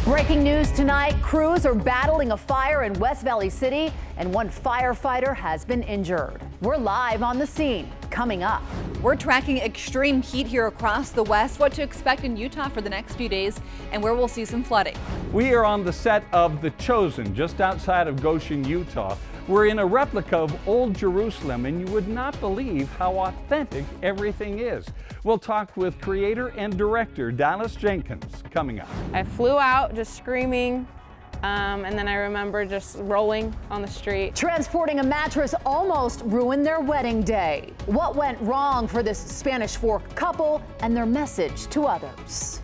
Breaking news tonight, crews are battling a fire in West Valley City and one firefighter has been injured. We're live on the scene. Coming up, we're tracking extreme heat here across the West, what to expect in Utah for the next few days, and where we'll see some flooding. We are on the set of The Chosen, just outside of Goshen, Utah. We're in a replica of Old Jerusalem, and you would not believe how authentic everything is. We'll talk with creator and director Dallas Jenkins coming up. I flew out just screaming, and then I remember just rolling on the street. Transporting a mattress almost ruined their wedding day. What went wrong for this Spanish Fork couple and their message to others?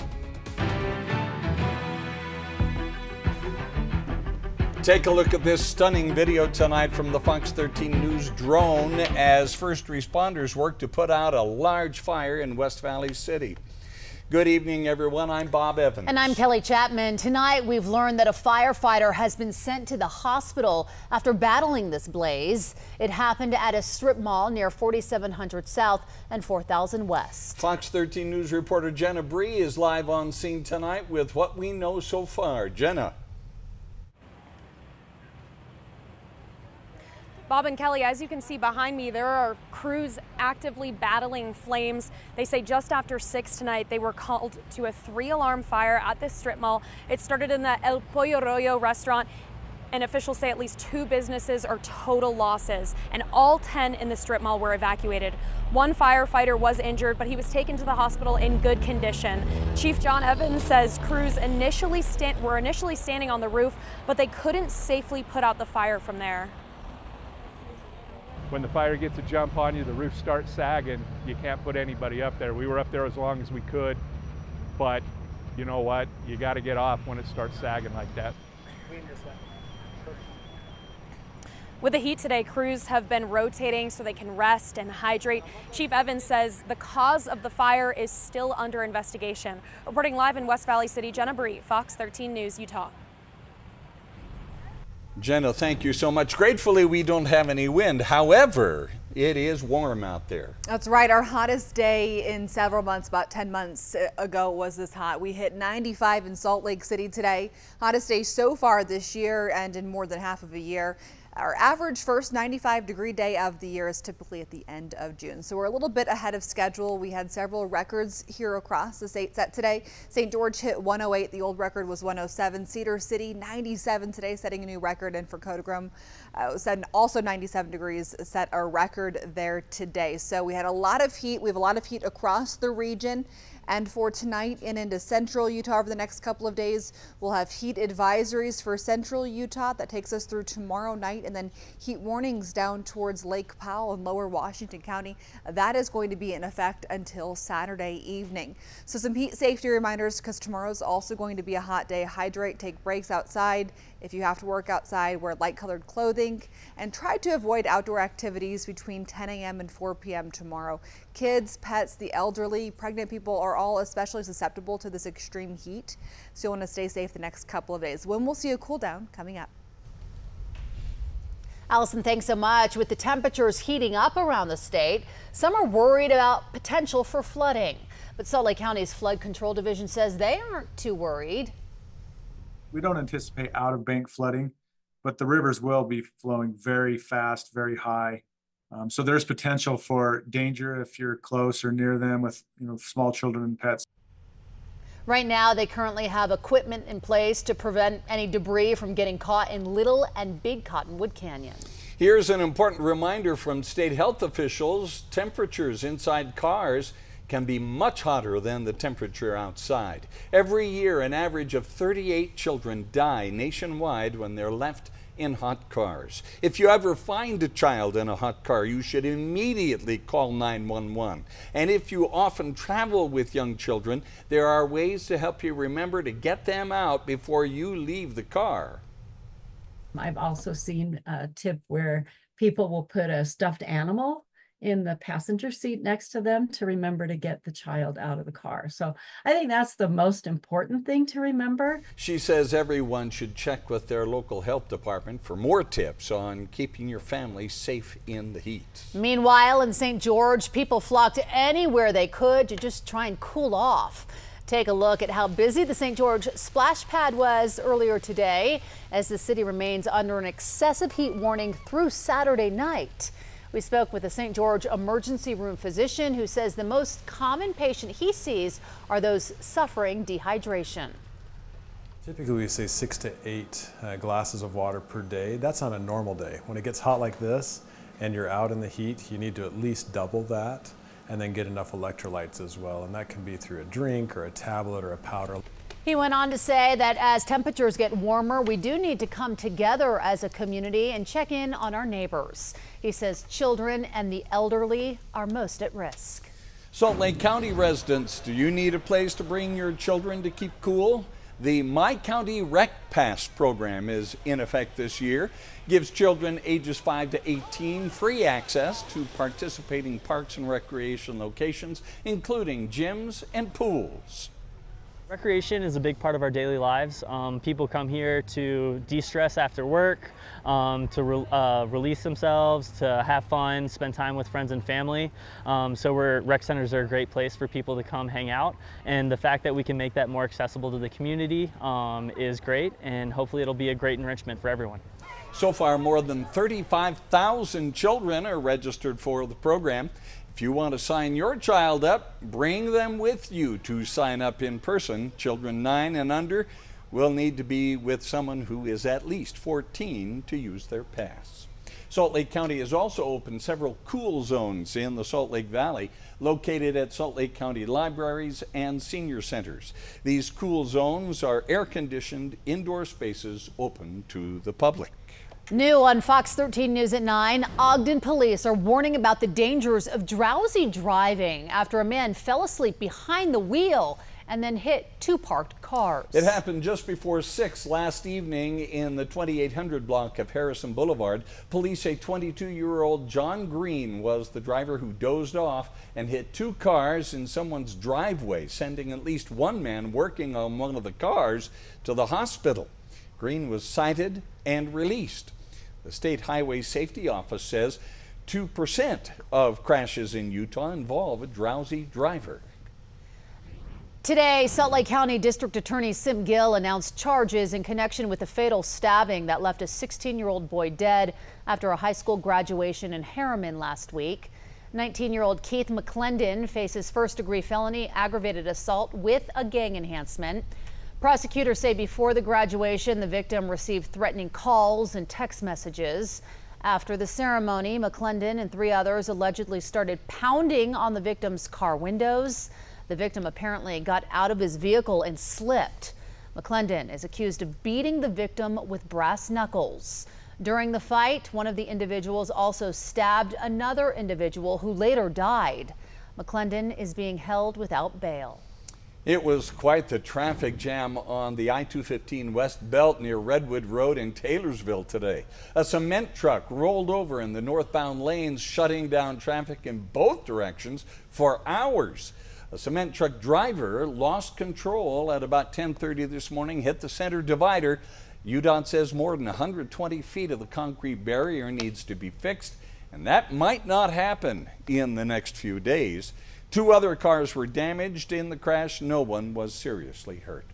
Take a look at this stunning video tonight from the Fox 13 News drone as first responders work to put out a large fire in West Valley City. Good evening, everyone. I'm Bob Evans. And I'm Kelly Chapman. Tonight, we've learned that a firefighter has been sent to the hospital after battling this blaze. It happened at a strip mall near 4700 South and 4000 West. Fox 13 News reporter Jenna Bree is live on scene tonight with what we know so far. Jenna. Bob and Kelly, as you can see behind me, there are crews actively battling flames. They say just after 6 tonight, they were called to a 3-alarm fire at this strip mall. It started in the El Pollo Rollo restaurant, and officials say at least 2 businesses are total losses, and all 10 in the strip mall were evacuated. One firefighter was injured, but he was taken to the hospital in good condition. Chief John Evans says crews were initially standing on the roof, but they couldn't safely put out the fire from there. When the fire gets a jump on you, the roof starts sagging. You can't put anybody up there. We were up there as long as we could, but you know what? You got to get off when it starts sagging like that. With the heat today, crews have been rotating so they can rest and hydrate. Chief Evans says the cause of the fire is still under investigation. Reporting live in West Valley City, Jenna Bree, Fox 13 News, Utah. Jenna, thank you so much. Gratefully, we don't have any wind. However, it is warm out there. That's right. Our hottest day in several months, about 10 months ago, was this hot. We hit 95 in Salt Lake City today. Hottest day so far this year and in more than half of a year. Our average first 95-degree day of the year is typically at the end of June. So we're a little bit ahead of schedule. We had several records here across the state set today. St. George hit 108. The old record was 107. Cedar City 97 today, setting a new record. And for Kodagrum, also 97 degrees, set a record there today. So we had a lot of heat. We have a lot of heat across the region. And for tonight and into central Utah over the next couple of days, we'll have heat advisories for central Utah. That takes us through tomorrow night, and then heat warnings down towards Lake Powell and lower Washington County. That is going to be in effect until Saturday evening. So some heat safety reminders, because tomorrow's also going to be a hot day. Hydrate, take breaks outside. If you have to work outside, wear light colored clothing and try to avoid outdoor activities between 10 a.m. and 4 p.m. tomorrow. Kids, pets, the elderly, pregnant people are all especially susceptible to this extreme heat. So you'll want to stay safe the next couple of days. When we'll see a cool down coming up. Allison, thanks so much. With the temperatures heating up around the state, some are worried about potential for flooding. But Salt Lake County's Flood Control Division says they aren't too worried. We don't anticipate out-of-bank flooding, but the rivers will be flowing very fast, very high. So there's potential for danger if you're close or near them with small children and pets. Right now, they currently have equipment in place to prevent any debris from getting caught in Little and Big Cottonwood Canyon. Here's an important reminder from state health officials. Temperatures inside cars can be much hotter than the temperature outside. Every year, an average of 38 children die nationwide when they're left in hot cars. If you ever find a child in a hot car, you should immediately call 911. And if you often travel with young children, there are ways to help you remember to get them out before you leave the car. I've also seen a tip where people will put a stuffed animal in the passenger seat next to them to remember to get the child out of the car. So I think that's the most important thing to remember. She says everyone should check with their local health department for more tips on keeping your family safe in the heat. Meanwhile, in St. George, people flocked anywhere they could to just try and cool off. Take a look at how busy the St. George splash pad was earlier today as the city remains under an excessive heat warning through Saturday night. We spoke with a St. George emergency room physician who says the most common patient he sees are those suffering dehydration. Typically we say 6 to 8 glasses of water per day. That's on a normal day. When it gets hot like this and you're out in the heat, you need to at least double that and then get enough electrolytes as well. And that can be through a drink or a tablet or a powder. He went on to say that as temperatures get warmer, we do need to come together as a community and check in on our neighbors. He says children and the elderly are most at risk. Salt Lake County residents, do you need a place to bring your children to keep cool? The My County Rec Pass program is in effect this year. Gives children ages 5 to 18 free access to participating parks and recreation locations, including gyms and pools. Recreation is a big part of our daily lives. People come here to de-stress after work, to release themselves, to have fun, spend time with friends and family. Rec centers are a great place for people to come hang out. And the fact that we can make that more accessible to the community is great, and hopefully it'll be a great enrichment for everyone. So far, more than 35,000 children are registered for the program. If you want to sign your child up, bring them with you to sign up in person. Children 9 and under will need to be with someone who is at least 14 to use their pass. Salt Lake County has also opened several cool zones in the Salt Lake Valley, located at Salt Lake County libraries and senior centers. These cool zones are air-conditioned indoor spaces open to the public. New on Fox 13 News at 9, Ogden police are warning about the dangers of drowsy driving after a man fell asleep behind the wheel and then hit 2 parked cars. It happened just before 6 last evening in the 2800 block of Harrison Boulevard. Police say 22-year-old John Green was the driver who dozed off and hit 2 cars in someone's driveway, sending at least 1 man working on one of the cars to the hospital. Green was cited and released. The State Highway Safety Office says 2% of crashes in Utah involve a drowsy driver. Today, Salt Lake County District Attorney Sim Gill announced charges in connection with a fatal stabbing that left a 16-year-old boy dead after a high school graduation in Harriman last week. 19-year-old Keith McClendon faces first-degree felony aggravated assault with a gang enhancement. Prosecutors say before the graduation, the victim received threatening calls and text messages. After the ceremony, McClendon and 3 others allegedly started pounding on the victim's car windows. The victim apparently got out of his vehicle and slipped. McClendon is accused of beating the victim with brass knuckles. During the fight, one of the individuals also stabbed another individual who later died. McClendon is being held without bail. It was quite the traffic jam on the I-215 West Belt near Redwood Road in Taylorsville today. A cement truck rolled over in the northbound lanes, shutting down traffic in both directions for hours. A cement truck driver lost control at about 10:30 this morning, hit the center divider. UDOT says more than 120 feet of the concrete barrier needs to be fixed, and that might not happen in the next few days. 2 other cars were damaged in the crash. No one was seriously hurt.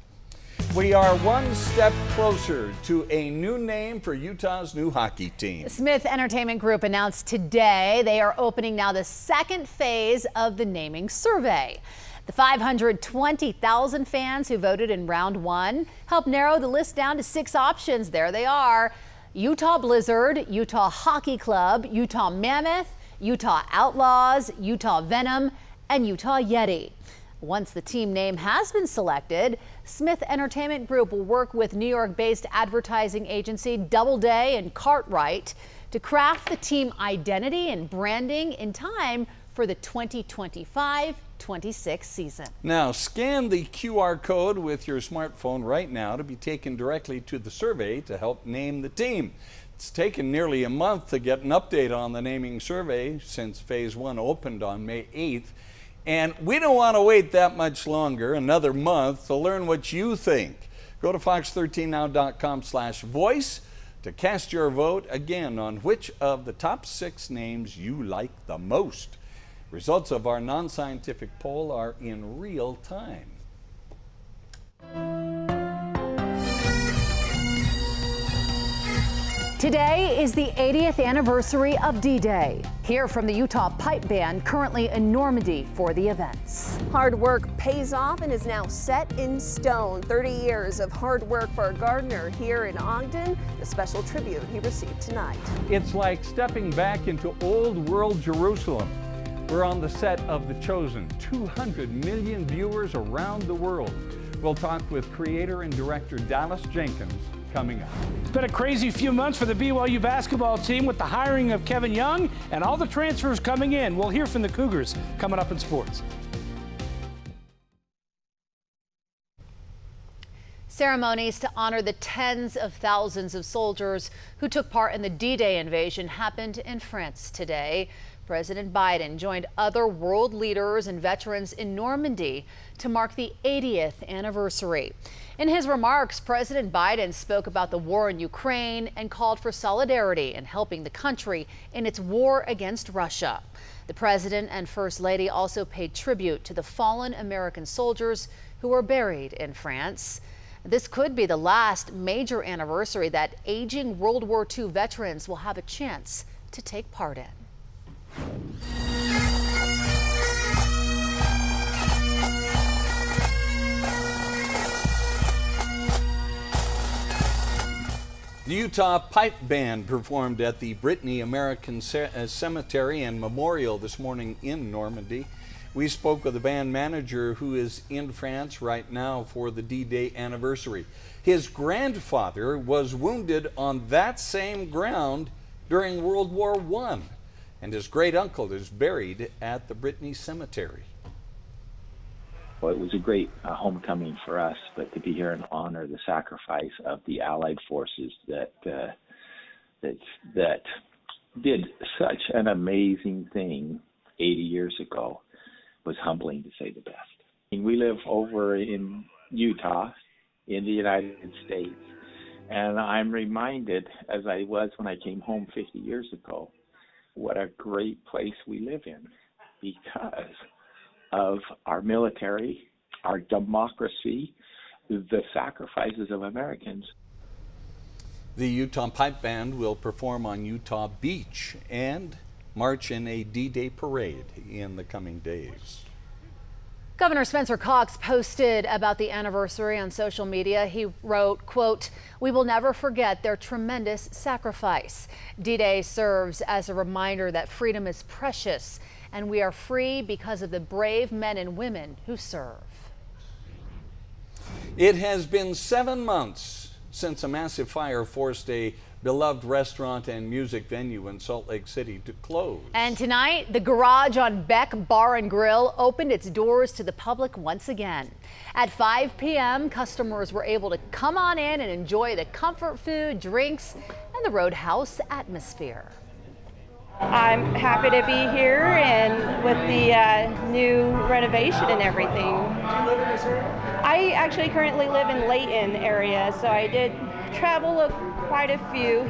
We are one step closer to a new name for Utah's new hockey team. Smith Entertainment Group announced today they are opening now the 2nd phase of the naming survey. The 520,000 fans who voted in round 1 helped narrow the list down to 6 options. There they are: Utah Blizzard, Utah Hockey Club, Utah Mammoth, Utah Outlaws, Utah Venom, and Utah Yeti. Once the team name has been selected, Smith Entertainment Group will work with New York-based advertising agency Doubleday and Cartwright to craft the team identity and branding in time for the 2025-26 season. Now, scan the QR code with your smartphone right now to be taken directly to the survey to help name the team. It's taken nearly a month to get an update on the naming survey since Phase 1 opened on May 8th. And we don't want to wait that much longer, another month, to learn what you think. Go to fox13now.com/voice to cast your vote again on which of the top 6 names you like the most. Results of our non-scientific poll are in real time. Today is the 80th anniversary of D-Day. Hear from the Utah Pipe Band, currently in Normandy for the events. Hard work pays off and is now set in stone. 30 years of hard work for Gardner here in Ogden, the special tribute he received tonight. It's like stepping back into old world Jerusalem. We're on the set of The Chosen, 200 million viewers around the world. We'll talk with creator and director Dallas Jenkins coming up. It's been a crazy few months for the BYU basketball team with the hiring of Kevin Young and all the transfers coming in. We'll hear from the Cougars coming up in sports. Ceremonies to honor the tens of thousands of soldiers who took part in the D-Day invasion happened in France today. President Biden joined other world leaders and veterans in Normandy to mark the 80th anniversary. In his remarks, President Biden spoke about the war in Ukraine and called for solidarity in helping the country in its war against Russia. The president and First Lady also paid tribute to the fallen American soldiers who were buried in France. This could be the last major anniversary that aging World War II veterans will have a chance to take part in. The Utah Pipe Band performed at the Brittany American Cemetery and Memorial this morning in Normandy. We spoke with the band manager who is in France right now for the D-Day anniversary. His grandfather was wounded on that same ground during World War I, and his great uncle is buried at the Brittany Cemetery. Well, it was a great homecoming for us, but to be here and honor the sacrifice of the Allied forces that did such an amazing thing 80 years ago was humbling, to say the best. We live over in Utah, in the United States, and I'm reminded, as I was when I came home 50 years ago, what a great place we live in because of our military, our democracy, the sacrifices of Americans. The Utah Pipe Band will perform on Utah Beach and march in a D-Day parade in the coming days. Governor Spencer Cox posted about the anniversary on social media. He wrote, quote, "We will never forget their tremendous sacrifice. D-Day serves as a reminder that freedom is precious and we are free because of the brave men and women who serve." It has been 7 months since a massive fire forced a beloved restaurant and music venue in Salt Lake City to close. And tonight, the Garage on Beck Bar and Grill opened its doors to the public once again. At 5 p.m., customers were able to come on in and enjoy the comfort food, drinks, and the Roadhouse atmosphere. I'm happy to be here and with the new renovation and everything. I actually currently live in Layton area, so I did travel quite a few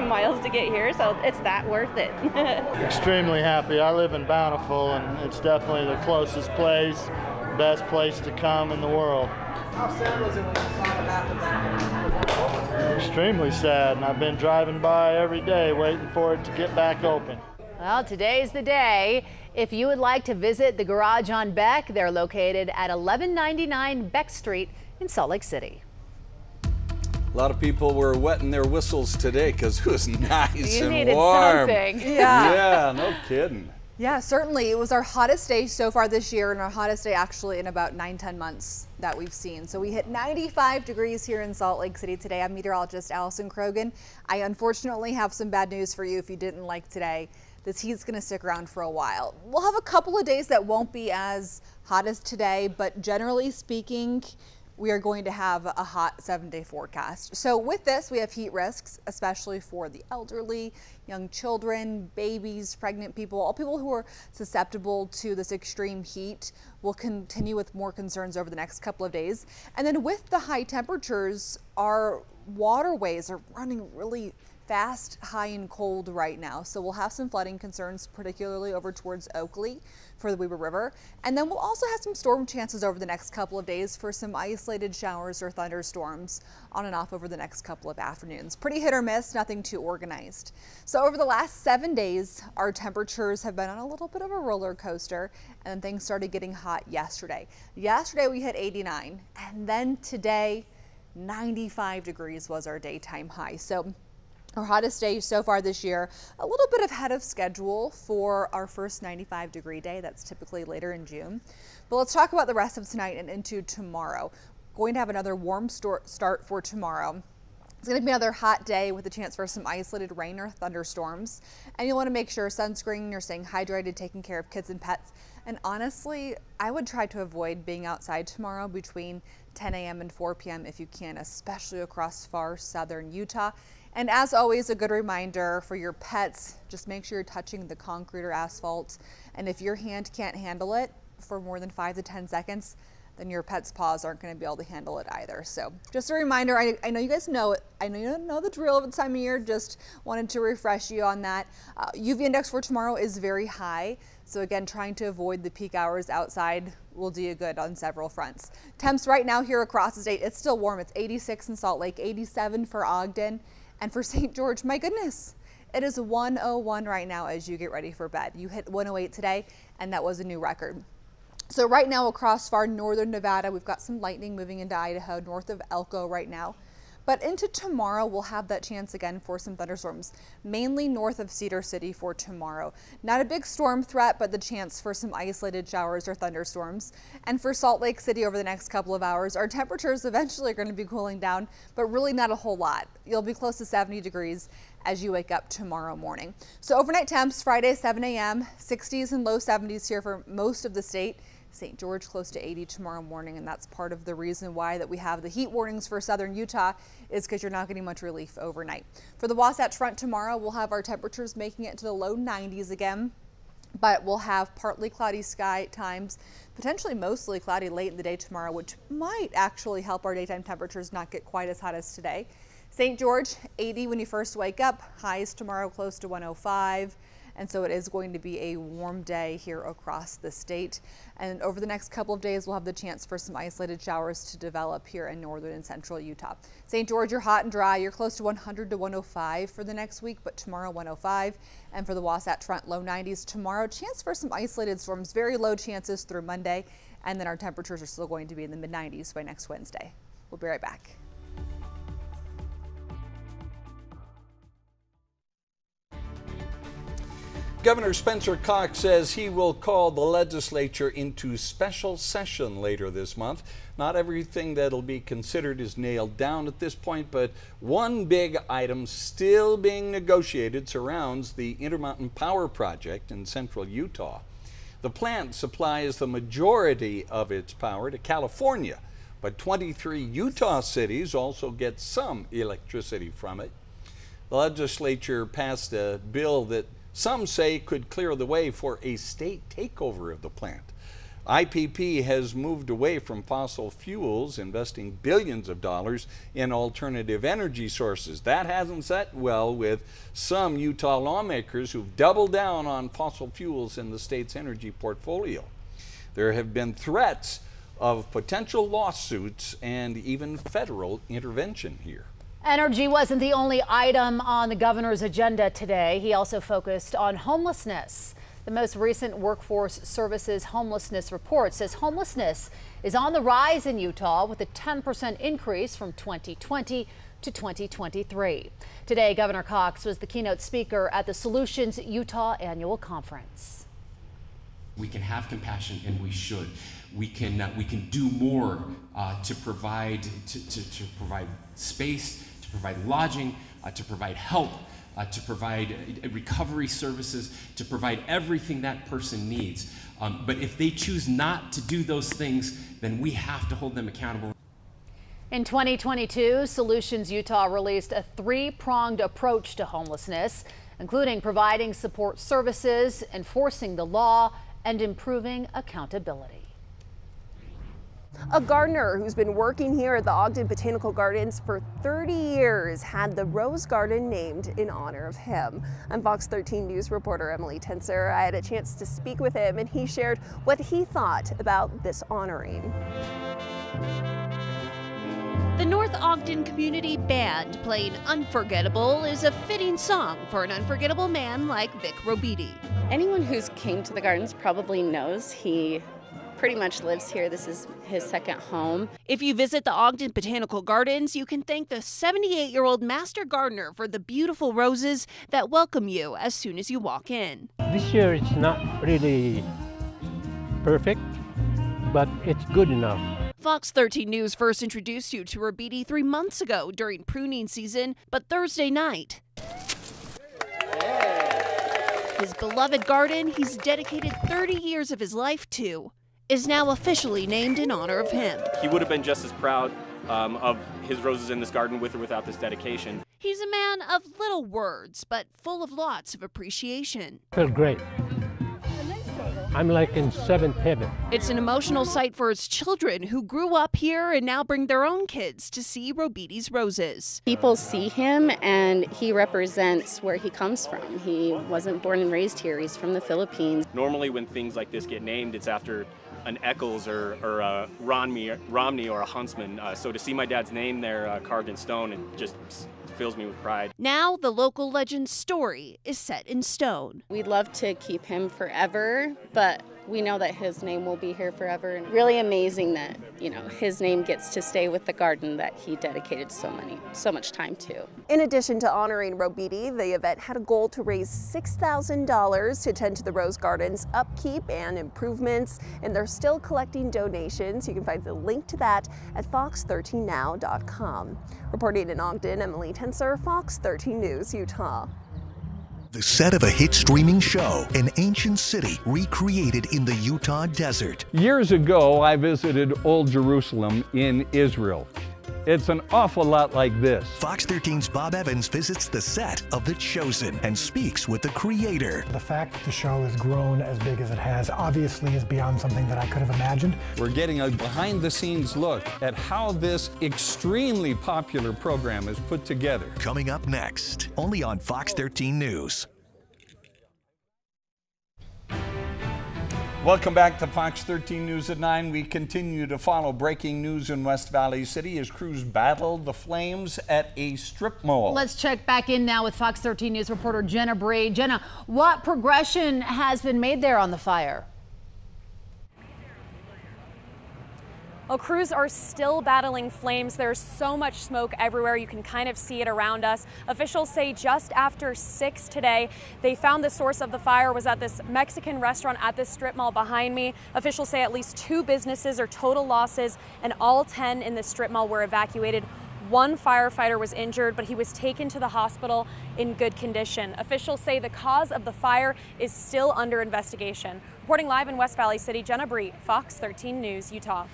miles to get here, so it's that worth it. Extremely happy. I live in Bountiful, and it's definitely the closest place, best place to come in the world. How sad was it when you saw the back of that? Extremely sad, and I've been driving by every day waiting for it to get back open. Well, today's the day. If you would like to visit the Garage on Beck, they're located at 1199 Beck Street in Salt Lake City. A lot of people were wetting their whistles today because it was nice you and needed warm. Something. Yeah, no kidding. Yeah, certainly. It was our hottest day so far this year and our hottest day actually in about 9-10 months that we've seen. So we hit 95 degrees here in Salt Lake City today. I'm meteorologist Allison Krogan. I unfortunately have some bad news for you if you didn't like today. This heat's going to stick around for a while. We'll have a couple of days that won't be as hot as today, but generally speaking, we are going to have a hot 7-day forecast. So with this, we have heat risks, especially for the elderly, young children, babies, pregnant people, all people who are susceptible to this extreme heat. Will continue with more concerns over the next couple of days. And then with the high temperatures, our waterways are running really fast, high and cold right now. So we'll have some flooding concerns, particularly over towards Oakley for the Weber River. And then we'll also have some storm chances over the next couple of days for some isolated showers or thunderstorms on and off over the next couple of afternoons. Pretty hit or miss, nothing too organized. So over the last 7 days, our temperatures have been on a little bit of a roller coaster, and things started getting hot yesterday. Yesterday we hit 89, and then today 95 degrees was our daytime high. So our hottest day so far this year, a little bit ahead of schedule for our first 95-degree day. That's typically later in June. But let's talk about the rest of tonight and into tomorrow. Going to have another warm start for tomorrow. It's going to be another hot day with a chance for some isolated rain or thunderstorms. And you'll want to make sure sunscreen, you're staying hydrated, taking care of kids and pets. And honestly, I would try to avoid being outside tomorrow between 10 a.m. and 4 p.m. if you can, especially across far southern Utah. And as always, a good reminder for your pets, just make sure you're touching the concrete or asphalt. And if your hand can't handle it for more than 5 to 10 seconds, then your pet's paws aren't going to be able to handle it either. So just a reminder, I know you guys know it. I know you know the drill of the time of year. Just wanted to refresh you on that. UV index for tomorrow is very high. So again, trying to avoid the peak hours outside will do you good on several fronts. Temps right now here across the state, it's still warm. It's 86 in Salt Lake, 87 for Ogden. And for St. George, my goodness, it is 101 right now as you get ready for bed. You hit 108 today, and that was a new record. So right now across far northern Nevada, we've got some lightning moving into Idaho, north of Elko right now. But into tomorrow, we'll have that chance again for some thunderstorms, mainly north of Cedar City for tomorrow. Not a big storm threat, but the chance for some isolated showers or thunderstorms. And for Salt Lake City over the next couple of hours, our temperatures eventually are going to be cooling down, but really not a whole lot. You'll be close to 70 degrees as you wake up tomorrow morning. So overnight temps, Friday 7 a.m., 60s and low 70s here for most of the state. St. George close to 80 tomorrow morning, and that's part of the reason why that we have the heat warnings for southern Utah is because you're not getting much relief overnight. For the Wasatch Front tomorrow, we'll have our temperatures making it to the low 90s again, but we'll have partly cloudy sky times, potentially mostly cloudy late in the day tomorrow, which might actually help our daytime temperatures not get quite as hot as today. St. George, 80 when you first wake up, highs tomorrow close to 105. And so it is going to be a warm day here across the state. And over the next couple of days, we'll have the chance for some isolated showers to develop here in northern and central Utah. St. George, you're hot and dry. You're close to 100 to 105 for the next week, but tomorrow 105. And for the Wasatch Front, low 90s tomorrow. Chance for some isolated storms, very low chances through Monday. And then our temperatures are still going to be in the mid 90s by next Wednesday. We'll be right back. Governor Spencer Cox says he will call the legislature into special session later this month. Not everything that'll be considered is nailed down at this point, but one big item still being negotiated surrounds the Intermountain Power Project in central Utah. The plant supplies the majority of its power to California, but 23 Utah cities also get some electricity from it. The legislature passed a bill that some say could clear the way for a state takeover of the plant. IPP has moved away from fossil fuels, investing billions of dollars in alternative energy sources. That hasn't set well with some Utah lawmakers who've doubled down on fossil fuels in the state's energy portfolio. There have been threats of potential lawsuits and even federal intervention here. Energy wasn't the only item on the governor's agenda today. He also focused on homelessness. The most recent Workforce Services homelessness report says homelessness is on the rise in Utah with a 10% increase from 2020 to 2023. Today, Governor Cox was the keynote speaker at the Solutions Utah Annual Conference. We can have compassion, and we should. We can do more to provide space, to provide lodging, to provide help, to provide recovery services, to provide everything that person needs. But if they choose not to do those things, then we have to hold them accountable. In 2022, Solutions Utah released a three-pronged approach to homelessness, including providing support services, enforcing the law, and improving accountability. A gardener who's been working here at the Ogden Botanical Gardens for 30 years had the Rose Garden named in honor of him. I'm Fox 13 News reporter Emily Tenser. I had a chance to speak with him, and he shared what he thought about this honoring. The North Ogden Community Band playing Unforgettable is a fitting song for an unforgettable man like Vic Robidi. Anyone who's came to the gardens probably knows he pretty much lives here. This is his second home. If you visit the Ogden Botanical Gardens, you can thank the 78-year-old master gardener for the beautiful roses that welcome you as soon as you walk in. This year it's not really perfect, but it's good enough. Fox 13 News first introduced you to Robidi 3 months ago during pruning season, but Thursday night, his beloved garden he's dedicated 30 years of his life to is now officially named in honor of him. He would have been just as proud of his roses in this garden with or without this dedication. He's a man of little words, but full of lots of appreciation. Feels great. I'm like in seventh heaven. It's an emotional sight for his children who grew up here and now bring their own kids to see Robidi's roses. People see him and he represents where he comes from. He wasn't born and raised here. He's from the Philippines. Normally when things like this get named, it's after an Eccles or a Romney or a Huntsman. So to see my dad's name there carved in stone, it just fills me with pride. Now the local legend's story is set in stone. We'd love to keep him forever, but we know that his name will be here forever. And really amazing that, his name gets to stay with the garden that he dedicated so much time to. In addition to honoring Robidi, the event had a goal to raise $6,000 to tend to the Rose Garden's upkeep and improvements, and they're still collecting donations. You can find the link to that at fox13now.com. Reporting in Ogden, Emily Tenser, Fox 13 News, Utah. The set of a hit streaming show, an ancient city recreated in the Utah desert. Years ago, I visited Old Jerusalem in Israel. It's an awful lot like this. Fox 13's Bob Evans visits the set of The Chosen and speaks with the creator. The fact that the show has grown as big as it has obviously is beyond something that I could have imagined. We're getting a behind-the-scenes look at how this extremely popular program is put together. Coming up next, only on Fox 13 News. Welcome back to Fox 13 News at 9. We continue to follow breaking news in West Valley City as crews battle the flames at a strip mall. Let's check back in now with Fox 13 News reporter Jenna Bree. Jenna, what progression has been made there on the fire? Well, crews are still battling flames. There's so much smoke everywhere. You can kind of see it around us. Officials say just after 6 today, they found the source of the fire was at this Mexican restaurant at this strip mall behind me. Officials say at least 2 businesses are total losses, and all 10 in the strip mall were evacuated. 1 firefighter was injured, but he was taken to the hospital in good condition. Officials say the cause of the fire is still under investigation. Reporting live in West Valley City, Jenna Bree, Fox 13 News, Utah.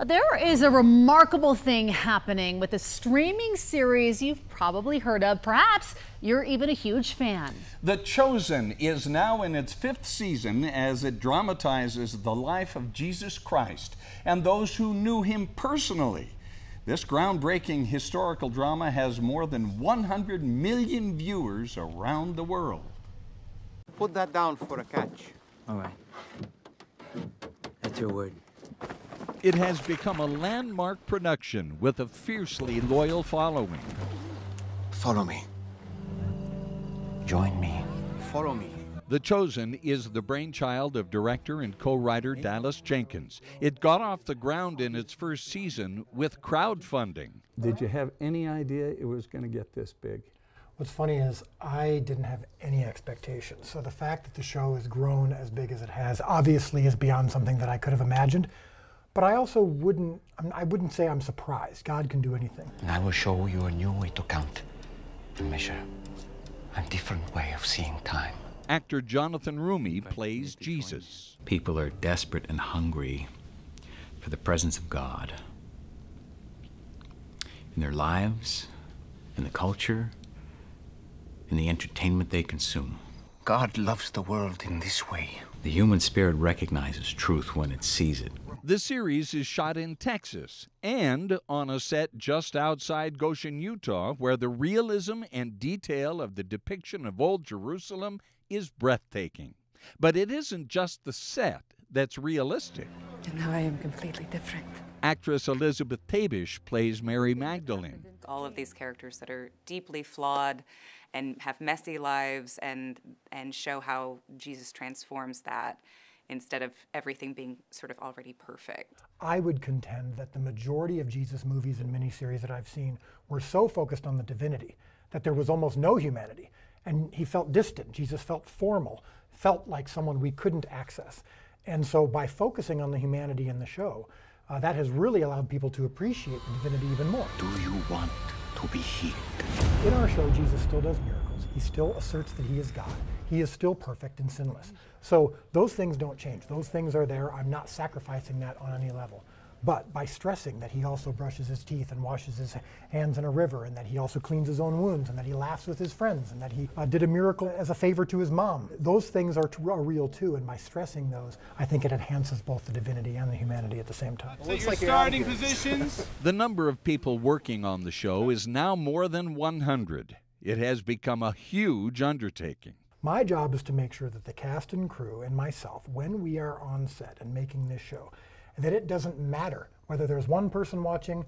There is a remarkable thing happening with a streaming series you've probably heard of. Perhaps you're even a huge fan. The Chosen is now in its 5th season as it dramatizes the life of Jesus Christ and those who knew him personally. This groundbreaking historical drama has more than 100 million viewers around the world. Put that down for a catch. All right. That's your word. It has become a landmark production with a fiercely loyal following. Follow me. Join me. Follow me. The Chosen is the brainchild of director and co-writer Dallas Jenkins. It got off the ground in its first season with crowdfunding. Did you have any idea it was going to get this big? What's funny is I didn't have any expectations. So the fact that the show has grown as big as it has obviously is beyond something that I could have imagined. But I also wouldn't say I'm surprised. God can do anything. And I will show you a new way to count and measure, a different way of seeing time. Actor Jonathan Roumie plays Jesus. People are desperate and hungry for the presence of God in their lives, in the culture, in the entertainment they consume. God loves the world in this way. The human spirit recognizes truth when it sees it. The series is shot in Texas and on a set just outside Goshen, Utah, where the realism and detail of the depiction of Old Jerusalem is breathtaking. But it isn't just the set that's realistic. And now I am completely different. Actress Elizabeth Tabish plays Mary Magdalene. All of these characters that are deeply flawed and have messy lives and show how Jesus transforms that instead of everything being sort of already perfect. I would contend that the majority of Jesus movies and miniseries that I've seen were so focused on the divinity that there was almost no humanity. And he felt distant. Jesus felt formal, felt like someone we couldn't access. And so by focusing on the humanity in the show, that has really allowed people to appreciate the divinity even more. Do you want to be healed? In our show, Jesus still does miracles. He still asserts that he is God. He is still perfect and sinless. So those things don't change. Those things are there. I'm not sacrificing that on any level. But by stressing that he also brushes his teeth and washes his hands in a river, and that he also cleans his own wounds, and that he laughs with his friends, and that he did a miracle as a favor to his mom, those things are real too. And by stressing those, I think it enhances both the divinity and the humanity at the same time. So your starting positions. The number of people working on the show is now more than 100. It has become a huge undertaking. My job is to make sure that the cast and crew and myself, when we are on set and making this show, that it doesn't matter whether there's one person watching,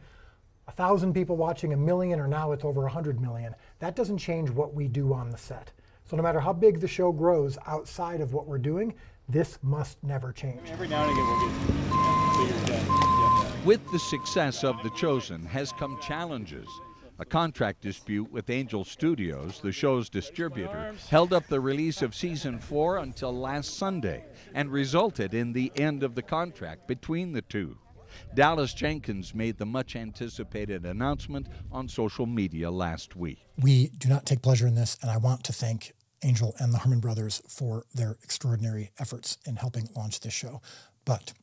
1,000 people watching, 1 million, or now it's over 100 million. That doesn't change what we do on the set. So no matter how big the show grows outside of what we're doing, this must never change. Every now and again we'll get figured out. With the success of The Chosen has come challenges. A contract dispute with Angel Studios, the show's distributor, held up the release of Season 4 until last Sunday and resulted in the end of the contract between the two. Dallas Jenkins made the much-anticipated announcement on social media last week. We do not take pleasure in this, and I want to thank Angel and the Harmon brothers for their extraordinary efforts in helping launch this show. But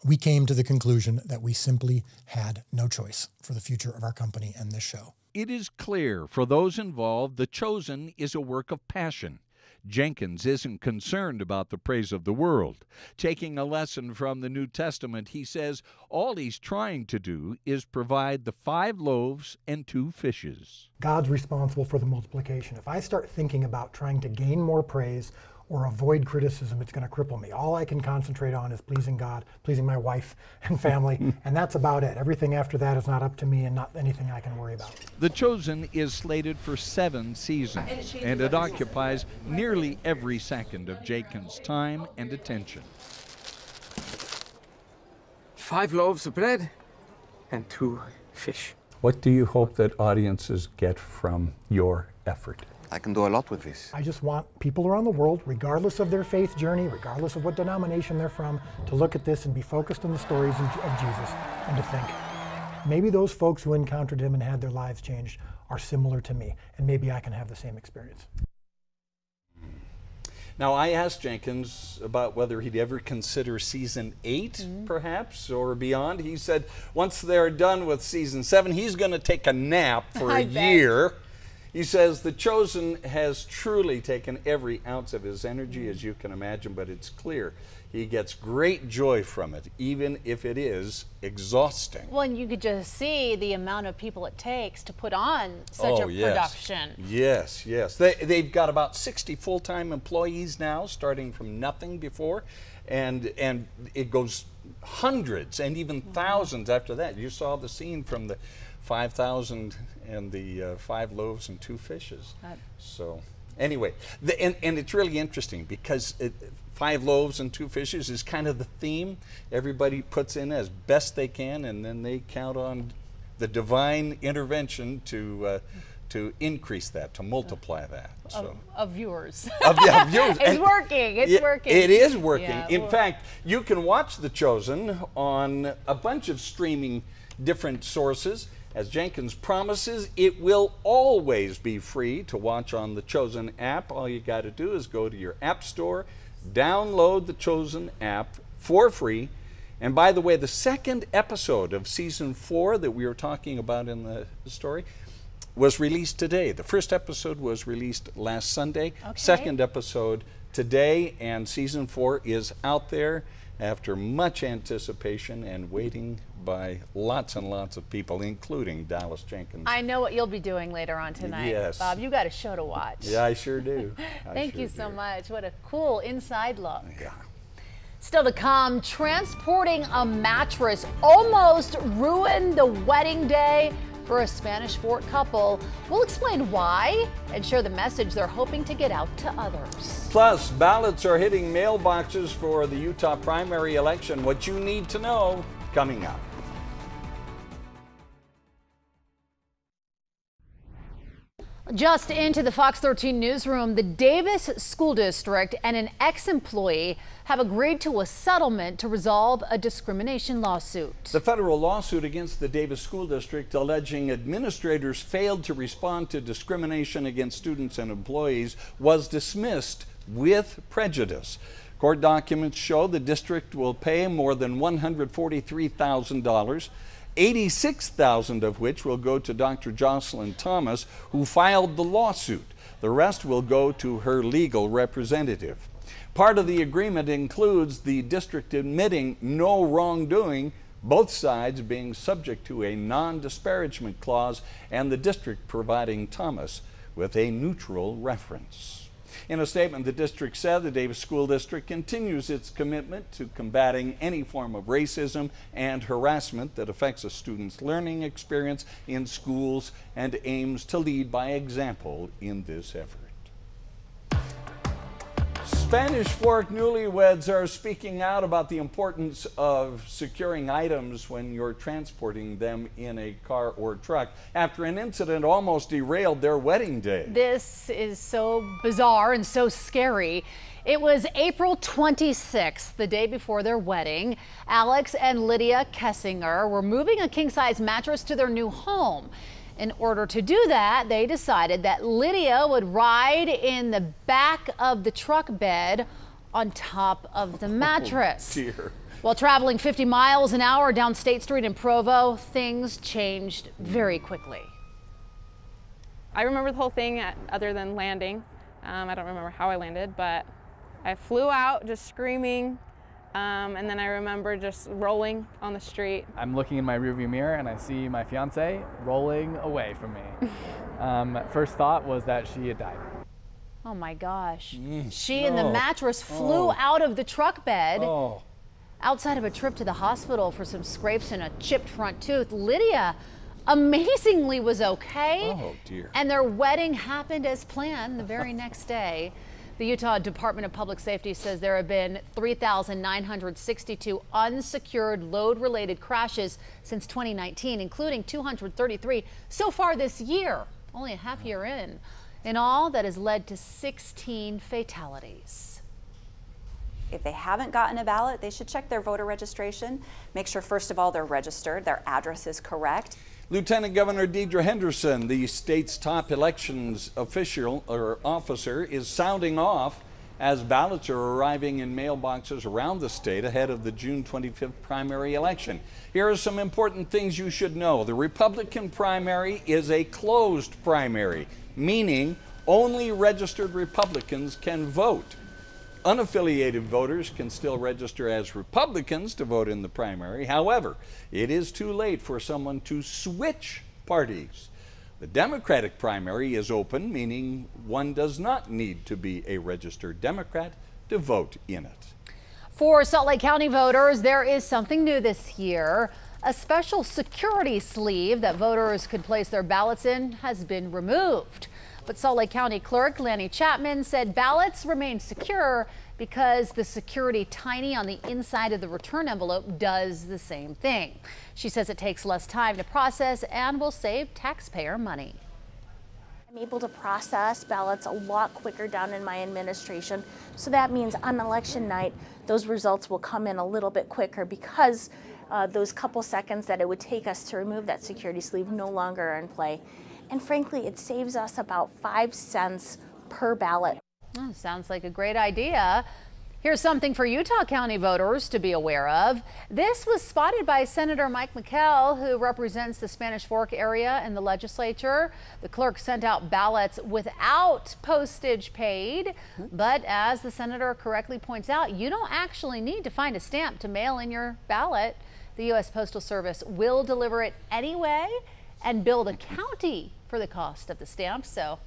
we came to the conclusion that we simply had no choice for the future of our company and this show. It is clear for those involved, The Chosen is a work of passion. Jenkins isn't concerned about the praise of the world. Taking a lesson from the New Testament, he says all he's trying to do is provide the 5 loaves and 2 fishes. God's responsible for the multiplication. If I start thinking about trying to gain more praise or avoid criticism, it's going to cripple me. All I can concentrate on is pleasing God, pleasing my wife and family, and that's about it. Everything after that is not up to me and not anything I can worry about. The Chosen is slated for 7 seasons, and it occupies nearly every second of Jenkins' time and attention. 5 loaves of bread and 2 fish. What do you hope that audiences get from your effort? I can do a lot with this. I just want people around the world, regardless of their faith journey, regardless of what denomination they're from, to look at this and be focused on the stories of Jesus and to think, maybe those folks who encountered him and had their lives changed are similar to me, and maybe I can have the same experience. Now, I asked Jenkins about whether he'd ever consider Season 8, perhaps, or beyond. He said once they're done with Season 7, he's going to take a nap for a year. He says The Chosen has truly taken every ounce of his energy, as you can imagine, but it's clear he gets great joy from it, even if it is exhausting. Well, and you could just see the amount of people it takes to put on such a production. Yes, yes. They've got about 60 full-time employees now, starting from nothing before, and it goes hundreds and even thousands after that. You saw the scene from the 5,000 and the 5 loaves and 2 fishes. So anyway, and it's really interesting because 5 loaves and 2 fishes is kind of the theme. Everybody puts in as best they can, and then they count on the divine intervention to increase that, to multiply that. So. Of viewers. Viewers. It's working. It's working. It is working. Yeah, in fact, you can watch The Chosen on a bunch of streaming different sources. As Jenkins promises, it will always be free to watch on the Chosen app. All you got to do is go to your app store, download the Chosen app for free. And by the way, the second episode of Season 4 that we were talking about in the story, was released today. The first episode was released last Sunday. Okay. Second episode today, and season 4 is out there after much anticipation and waiting by lots and lots of people, including Dallas Jenkins. I know what you'll be doing later on tonight. Yes. Bob, you got a show to watch. Yeah, I sure do. Thank you so much. What a cool inside look. Yeah. Still to come, transporting a mattress almost ruined the wedding day for a Spanish Fort couple. We'll explain why and share the message they're hoping to get out to others. Plus, ballots are hitting mailboxes for the Utah primary election. What you need to know coming up. Just into the Fox 13 newsroom, the Davis School District and an ex-employee have agreed to a settlement to resolve a discrimination lawsuit. The federal lawsuit against the Davis School District alleging administrators failed to respond to discrimination against students and employees was dismissed with prejudice. Court documents show the district will pay more than $143,000. $86,000 of which will go to Dr. Jocelyn Thomas, who filed the lawsuit. The rest will go to her legal representative. Part of the agreement includes the district admitting no wrongdoing, both sides being subject to a non-disparagement clause, and the district providing Thomas with a neutral reference. In a statement, the district said the Davis School District continues its commitment to combating any form of racism and harassment that affects a student's learning experience in schools and aims to lead by example in this effort. Spanish Fork newlyweds are speaking out about the importance of securing items when you're transporting them in a car or truck after an incident almost derailed their wedding day. This is so bizarre and so scary. It was April 26th, the day before their wedding. Alex and Lydia Kessinger were moving a king-size mattress to their new home. In order to do that, they decided that Lydia would ride in the back of the truck bed on top of the mattress. Oh, dear. While traveling 50 miles an hour down State Street in Provo, things changed very quickly. I remember the whole thing other than landing. I don't remember how I landed, but I flew out just screaming. And then I remember just rolling on the street. I'm looking in my rearview mirror and I see my fiance rolling away from me. First thought was that she had died. Oh my gosh. She and the mattress flew out of the truck bed. Outside of a trip to the hospital for some scrapes and a chipped front tooth, Lydia amazingly was okay. Oh dear. And their wedding happened as planned the very next day. The Utah Department of Public Safety says there have been 3,962 unsecured load-related crashes since 2019, including 233 so far this year, only a half year in. In all, that has led to 16 fatalities. If they haven't gotten a ballot, they should check their voter registration. Make sure, first of all, they're registered, their address is correct. Lieutenant Governor Deidre Henderson, the state's top elections official or officer, is sounding off as ballots are arriving in mailboxes around the state ahead of the June 25th primary election. Here are some important things you should know. The Republican primary is a closed primary, meaning only registered Republicans can vote. Unaffiliated voters can still register as Republicans to vote in the primary. However, it is too late for someone to switch parties. The Democratic primary is open, meaning one does not need to be a registered Democrat to vote in it. For Salt Lake County voters, there is something new this year. A special security sleeve that voters could place their ballots in has been removed. But Salt Lake County Clerk Lanny Chapman said ballots remain secure because the security tiny on the inside of the return envelope does the same thing. She says it takes less time to process and will save taxpayer money. I'm able to process ballots a lot quicker down in my administration. So that means on election night, those results will come in a little bit quicker because those couple seconds that it would take us to remove that security sleeve no longer are in play. And frankly, it saves us about 5 cents per ballot. Oh, sounds like a great idea. Here's something for Utah County voters to be aware of. This was spotted by Senator Mike McKell, who represents the Spanish Fork area in the legislature. The clerk sent out ballots without postage paid. But as the senator correctly points out, you don't actually need to find a stamp to mail in your ballot. The U.S. Postal Service will deliver it anyway and bill the county for the cost of the stamp. So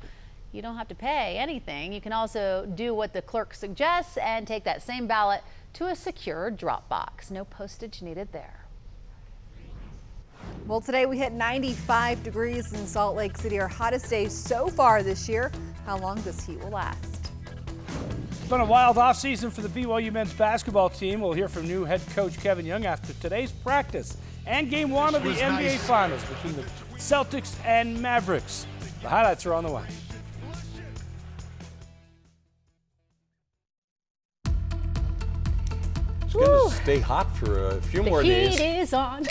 you don't have to pay anything. You can also do what the clerk suggests and take that same ballot to a secure drop box. No postage needed there. Well, today we hit 95 degrees in Salt Lake City, our hottest day so far this year. How long this heat will last? It's been a wild offseason for the BYU men's basketball team. We'll hear from new head coach Kevin Young after today's practice and game one of the NBA Finals between the Celtics and Mavericks. The highlights are on the way. It's going to stay hot for a few more days. The heat is on.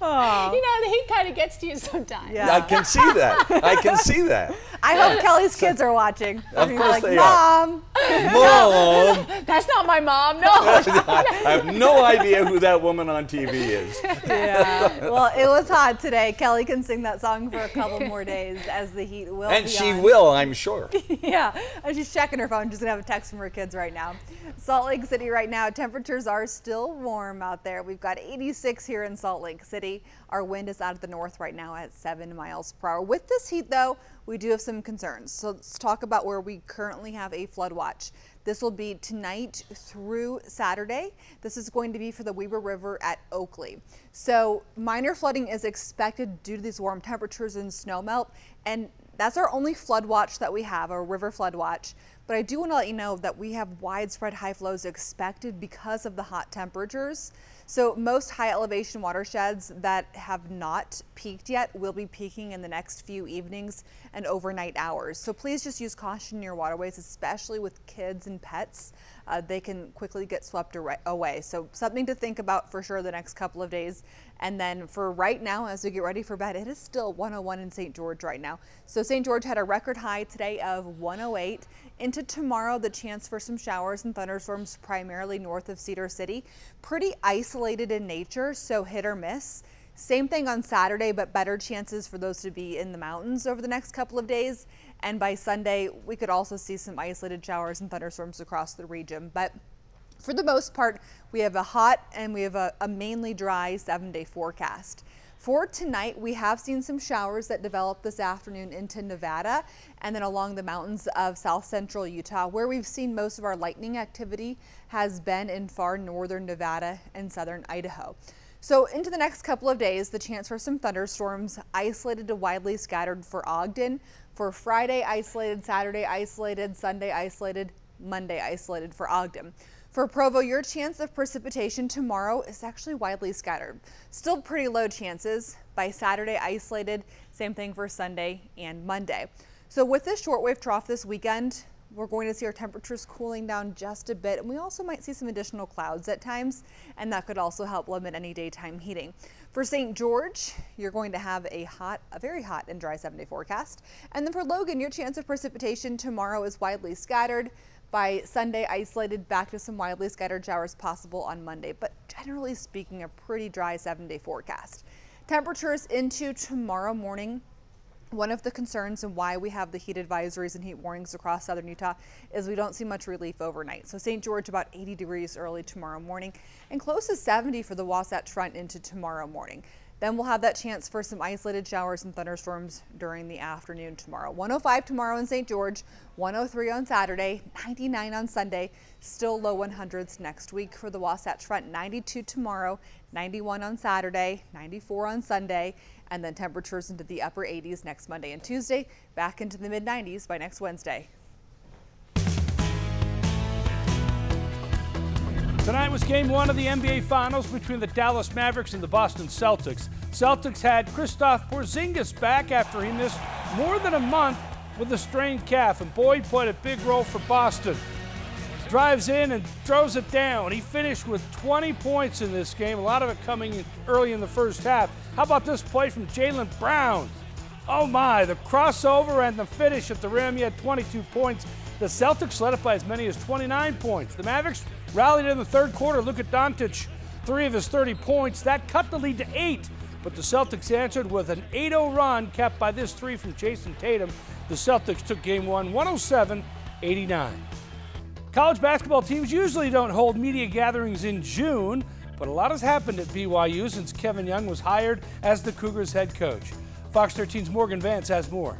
Oh. You know, the heat kind of gets to you sometimes. Yeah. I can see that. I can see that. I hope Kelly's kids are watching. Of course like, they Mom! Mom! That's not my mom, no. I have no idea who that woman on TV is. Yeah. Well, it was hot today. Kelly can sing that song for a couple more days as the heat will And be she on. will, I'm sure. Yeah. She's checking her phone. She's going to have a text from her kids right now. Salt Lake City right now, temperatures are still warm out there. We've got 86 here in Salt Lake City. Our wind is out of the north right now at 7 miles per hour. With this heat, though, we do have some concerns. So let's talk about where we currently have a flood watch. This will be tonight through Saturday. This is going to be for the Weber River at Oakley. So minor flooding is expected due to these warm temperatures and snow melt. And that's our only flood watch that we have, our river flood watch. But I do want to let you know that we have widespread high flows expected because of the hot temperatures. So most high elevation watersheds that have not peaked yet will be peaking in the next few evenings and overnight hours. So please just use caution in your waterways, especially with kids and pets. They can quickly get swept away. So something to think about for sure the next couple of days. And then for right now, as we get ready for bed, it is still 101 in St. George right now. So St. George had a record high today of 108. Into tomorrow, the chance for some showers and thunderstorms primarily north of Cedar City. Pretty isolated in nature, so hit or miss. Same thing on Saturday, but better chances for those to be in the mountains over the next couple of days. And by Sunday, we could also see some isolated showers and thunderstorms across the region. But for the most part, we have a hot and we have a mainly dry 7-day forecast. For tonight, we have seen some showers that developed this afternoon into Nevada and then along the mountains of south central Utah. Where we've seen most of our lightning activity has been in far northern Nevada and southern Idaho. So into the next couple of days, the chance for some thunderstorms isolated to widely scattered for Ogden. For Friday, isolated, Saturday, isolated, Sunday, isolated, Monday, isolated for Ogden. For Provo, your chance of precipitation tomorrow is actually widely scattered. Still pretty low chances. By Saturday, isolated. Same thing for Sunday and Monday. So with this shortwave trough this weekend, we're going to see our temperatures cooling down just a bit, and we also might see some additional clouds at times, and that could also help limit any daytime heating. For St. George, you're going to have a very hot and dry 7-day forecast. And then for Logan, your chance of precipitation tomorrow is widely scattered. By Sunday, isolated, back to some widely scattered showers possible on Monday, but generally speaking, a pretty dry 7-day forecast. Temperatures into tomorrow morning. One of the concerns and why we have the heat advisories and heat warnings across southern Utah is we don't see much relief overnight. So St. George about 80 degrees early tomorrow morning and close to 70 for the Wasatch Front into tomorrow morning. Then we'll have that chance for some isolated showers and thunderstorms during the afternoon tomorrow. 105 tomorrow in St. George, 103 on Saturday, 99 on Sunday, still low 100s next week for the Wasatch Front. 92 tomorrow, 91 on Saturday, 94 on Sunday, and then temperatures into the upper 80s next Monday and Tuesday, back into the mid 90s by next Wednesday. Tonight was game one of the NBA Finals between the Dallas Mavericks and the Boston Celtics. Celtics had Kristaps Porzingis back after he missed more than a month with a strained calf, and Boyd played a big role for Boston. Drives in and throws it down. He finished with 20 points in this game, a lot of it coming early in the first half. How about this play from Jaylen Brown? Oh my, the crossover and the finish at the rim. He had 22 points The Celtics led it by as many as 29 points. The Mavericks rallied in the third quarter. Luka Doncic, 3 of his 30 points. That cut the lead to 8, but the Celtics answered with an 8-0 run capped by this 3 from Jason Tatum. The Celtics took game 1 107-89. College basketball teams usually don't hold media gatherings in June, but a lot has happened at BYU since Kevin Young was hired as the Cougars head coach. Fox 13's Morgan Vance has more.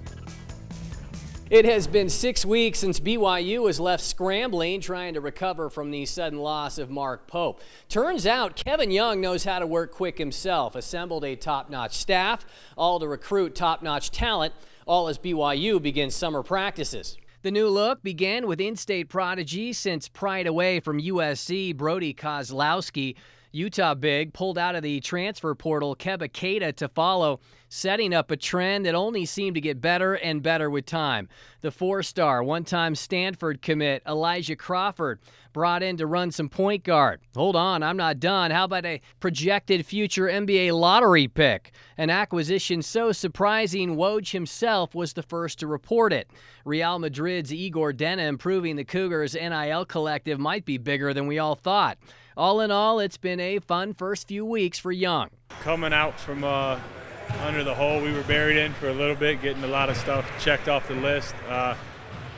It has been 6 weeks since BYU was left scrambling, trying to recover from the sudden loss of Mark Pope. Turns out Kevin Young knows how to work quick himself, assembled a top-notch staff, all to recruit top-notch talent, all as BYU begins summer practices. The new look began with in-state prodigy since pried away from USC, Brody Kozlowski. Utah big pulled out of the transfer portal, Keba Keita to follow, setting up a trend that only seemed to get better and better with time. The 4-star, one-time Stanford commit, Elijah Crawford, brought in to run some point guard. Hold on, I'm not done. How about a projected future NBA lottery pick? An acquisition so surprising, Woj himself was the first to report it. Real Madrid's Igor Denim proving the Cougars' NIL collective might be bigger than we all thought. All in all, it's been a fun first few weeks for Young. Coming out from under the hole we were buried in for a little bit, getting a lot of stuff checked off the list.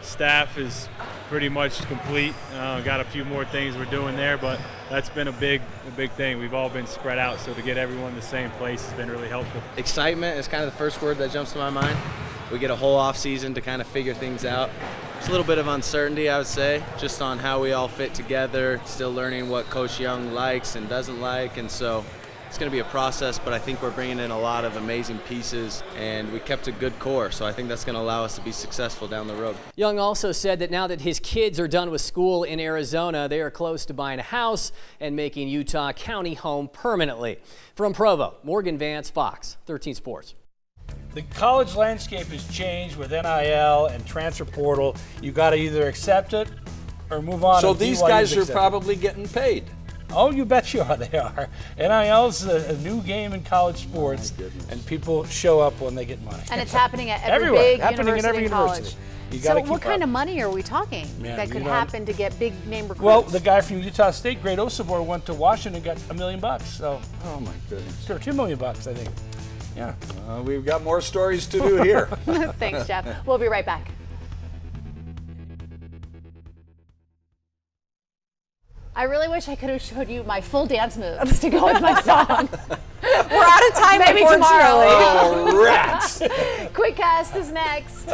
Staff is pretty much complete. Got a few more things we're doing there, but that's been a big thing. We've all been spread out, so to get everyone in the same place has been really helpful. Excitement is kind of the first word that jumps to my mind. We get a whole off season to kind of figure things out. It's a little bit of uncertainty, I would say, just on how we all fit together, still learning what Coach Young likes and doesn't like, and so it's going to be a process, but I think we're bringing in a lot of amazing pieces, and we kept a good core, so I think that's going to allow us to be successful down the road. Young also said that now that his kids are done with school in Arizona, they are close to buying a house and making Utah County home permanently. From Provo, Morgan Vance, Fox 13 Sports. The college landscape has changed with NIL and transfer portal. You got to either accept it or move on. So these guys are probably getting paid. Oh, you bet you are. They are. NIL's a new game in college sports, and people show up when they get money. And it's happening at every everywhere. big happening university in every and college. university. You So gotta keep what kind up. of money are we talking that could happen to get big name recruits? Well, the guy from Utah State, Great Osibor, went to Washington and got $1 million. So, oh my goodness, or $2 million, I think. Yeah, we've got more stories to do here. Thanks, Jeff. We'll be right back. I really wish I could have showed you my full dance moves to go with my song. We're out of time, Maybe tomorrow. unfortunately. Oh, rats! Quick Cast is next.